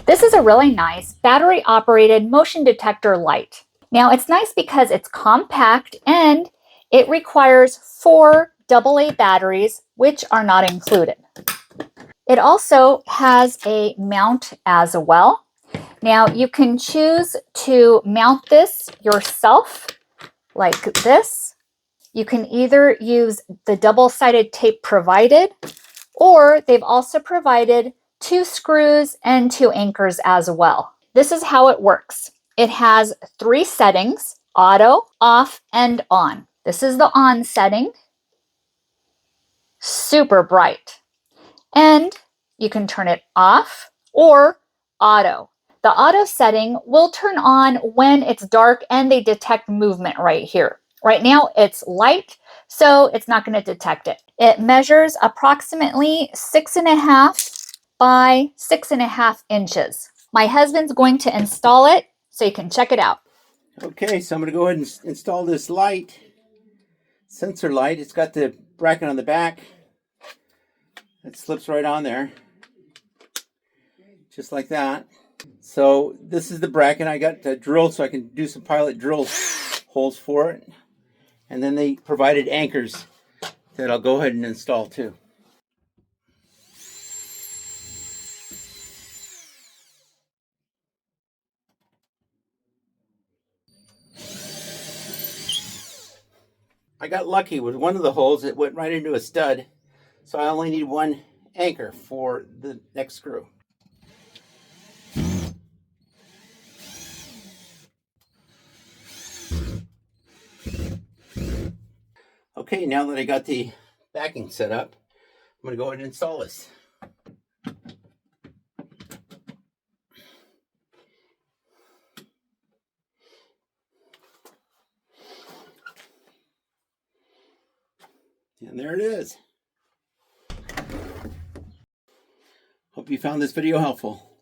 This is a really nice battery-operated motion detector light. Now it's nice because it's compact and it requires 4 AA batteries, which are not included. It also has a mount as well. Now you can choose to mount this yourself like this. You can either use the double-sided tape provided, or they've also provided 2 screws and 2 anchors as well. This is how it works. It has 3 settings: auto, off, and on. This is the on setting. Super bright. And you can turn it off or auto. The auto setting will turn on when it's dark and they detect movement right here. Right now it's light, so it's not going to detect it. It measures approximately 6.5 by 6.5 inches. My husband's going to install it so you can check it out. Okay, so I'm going to go ahead and install this light, sensor light. It's got the bracket on the back. It slips right on there, just like that. So this is the bracket. I got the drill so I can do some pilot drill holes for it. And then they provided anchors that I'll go ahead and install too. I got lucky with one of the holes. It went right into a stud. So I only need 1 anchor for the next screw. Okay, now that I got the backing set up, I'm going to go ahead and install this. And there it is. Hope you found this video helpful.